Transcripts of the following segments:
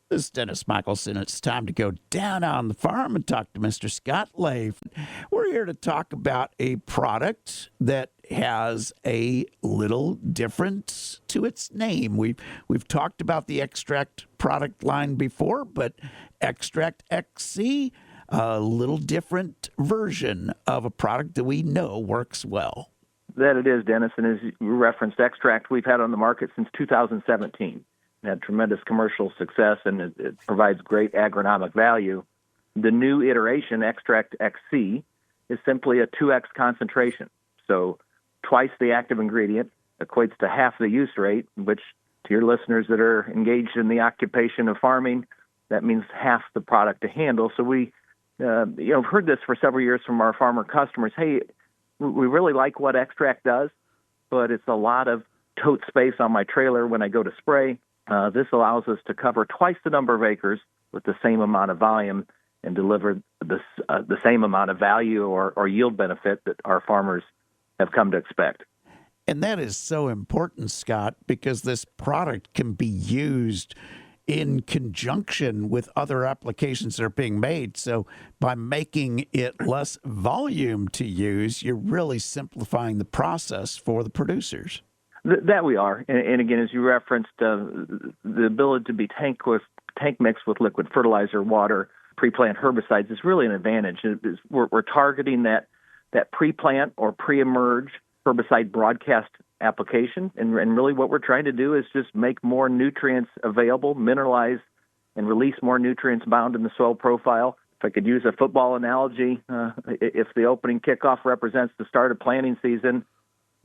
This is Dennis Michelson. It's time to go down on the farm and talk to Mr. Scott Leif. We're here to talk about a product that has a little difference to its name. We've talked about the extract product line before, but Extract XC, a little different version of a product that we know works well. That it is, Dennis, and as you referenced, Extract we've had on the market since 2017. Had tremendous commercial success, and it provides great agronomic value. The new iteration, Extract XC, is simply a 2x concentration. So twice the active ingredient equates to half the use rate, which to your listeners that are engaged in the occupation of farming, that means half the product to handle. So we have heard this for several years from our farmer customers. Hey, we really like what Extract does, but it's a lot of tote space on my trailer when I go to spray. This allows us to cover twice the number of acres with the same amount of volume and deliver the same amount of value or yield benefit that our farmers have come to expect. And that is so important, Scott, because this product can be used in conjunction with other applications that are being made. So by making it less volume to use, you're really simplifying the process for the producers. That we are. And again, as you referenced, the ability to be tank mixed with liquid fertilizer, water, pre-plant herbicides is really an advantage. We're targeting that pre-plant or pre-emerge herbicide broadcast application. And really what we're trying to do is just make more nutrients available, mineralize, and release more nutrients bound in the soil profile. If I could use a football analogy, if the opening kickoff represents the start of planting season,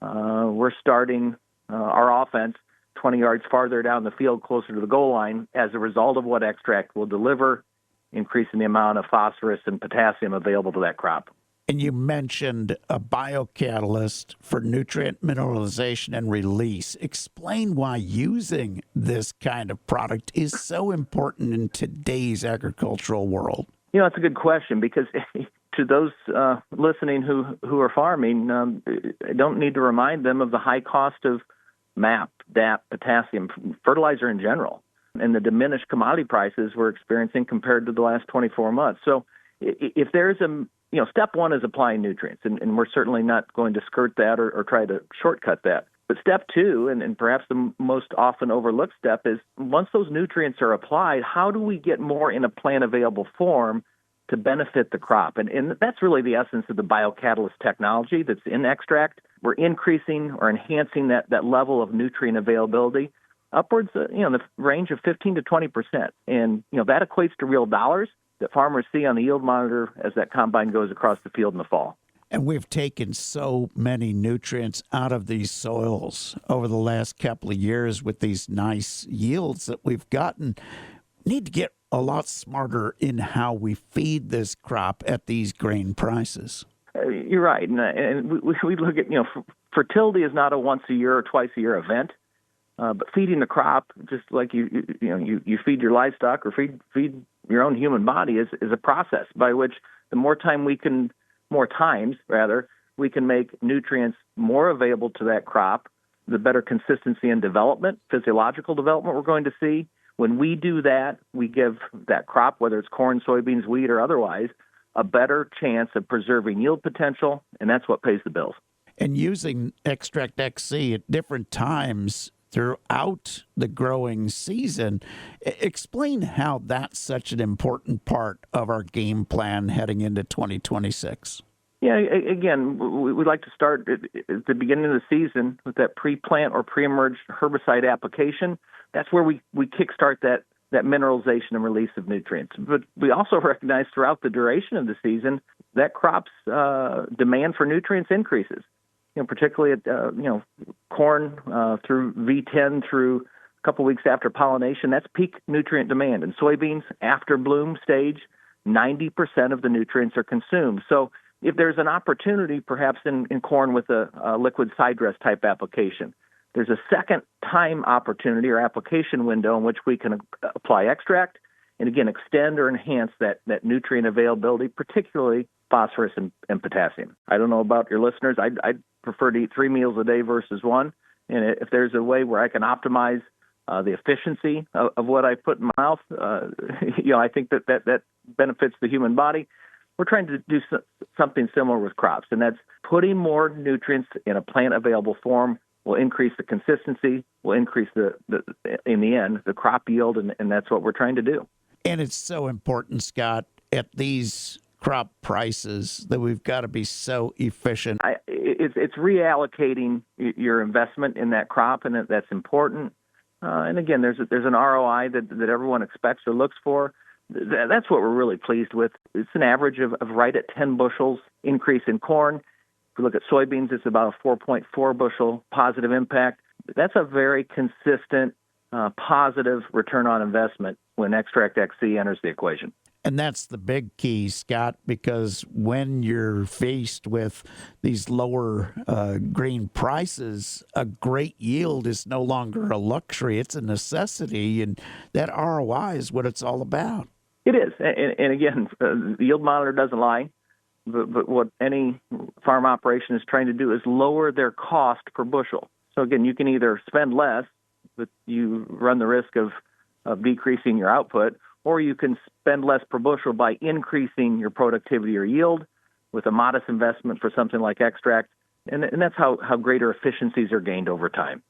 we're starting our offense 20 yards farther down the field, closer to the goal line, as a result of what Extract will deliver, increasing the amount of phosphorus and potassium available to that crop. And you mentioned a biocatalyst for nutrient mineralization and release. Explain why using this kind of product is so important in today's agricultural world. It's a good question, because to those listening who are farming, I don't need to remind them of the high cost of MAP, DAP, potassium, fertilizer in general, and the diminished commodity prices we're experiencing compared to the last 24 months. So if there's step one is applying nutrients, and we're certainly not going to skirt that or try to shortcut that. But step two, and perhaps the most often overlooked step, is once those nutrients are applied, how do we get more in a plant-available form to benefit the crop? And that's really the essence of the biocatalyst technology that's in Extract. We're increasing or enhancing that level of nutrient availability upwards, in the range of 15 to 20%. And, that equates to real dollars that farmers see on the yield monitor as that combine goes across the field in the fall. And we've taken so many nutrients out of these soils over the last couple of years with these nice yields that we've gotten. Need to get a lot smarter in how we feed this crop at these grain prices. You're right. And we look at, fertility is not a once a year or twice a year event. But feeding the crop, just like you feed your livestock or feed your own human body, is a process by which the more times we can make nutrients more available to that crop, the better consistency and development, physiological development we're going to see. When we do that, we give that crop, whether it's corn, soybeans, wheat, or otherwise, a better chance of preserving yield potential, and that's what pays the bills. And using Extract XC at different times throughout the growing season, explain how that's such an important part of our game plan heading into 2026. Yeah, again, we like to start at the beginning of the season with that pre-plant or pre-emerge herbicide application. That's where we kickstart that mineralization and release of nutrients. But we also recognize throughout the duration of the season that crop's demand for nutrients increases. Particularly at corn through V10 through a couple weeks after pollination, that's peak nutrient demand. And soybeans, after bloom stage, 90% of the nutrients are consumed. So if there's an opportunity, perhaps in corn with a liquid side dress type application, there's a second time opportunity or application window in which we can apply Extract and, again, extend or enhance that nutrient availability, particularly phosphorus and potassium. I don't know about your listeners. I'd prefer to eat 3 meals a day versus one. And if there's a way where I can optimize the efficiency of what I put in my mouth. I think that benefits the human body. We're trying to do something similar with crops, and that's putting more nutrients in a plant-available form will increase the consistency, will increase in the end, the crop yield, and that's what we're trying to do. And it's so important, Scott, at these crop prices that we've got to be so efficient. It's reallocating your investment in that crop, and that's important. And again, there's an ROI that everyone expects or looks for. That's what we're really pleased with. It's an average of right at 10 bushels increase in corn. If we look at soybeans, it's about a 4.4 bushel positive impact. That's a very consistent, positive return on investment when Extract XC enters the equation. And that's the big key, Scott, because when you're faced with these lower grain prices, a great yield is no longer a luxury. It's a necessity, and that ROI is what it's all about. It is. And again, the yield monitor doesn't lie, but what any farm operation is trying to do is lower their cost per bushel. So again, you can either spend less, but you run the risk of decreasing your output, or you can spend less per bushel by increasing your productivity or yield with a modest investment for something like extract. And that's how greater efficiencies are gained over time.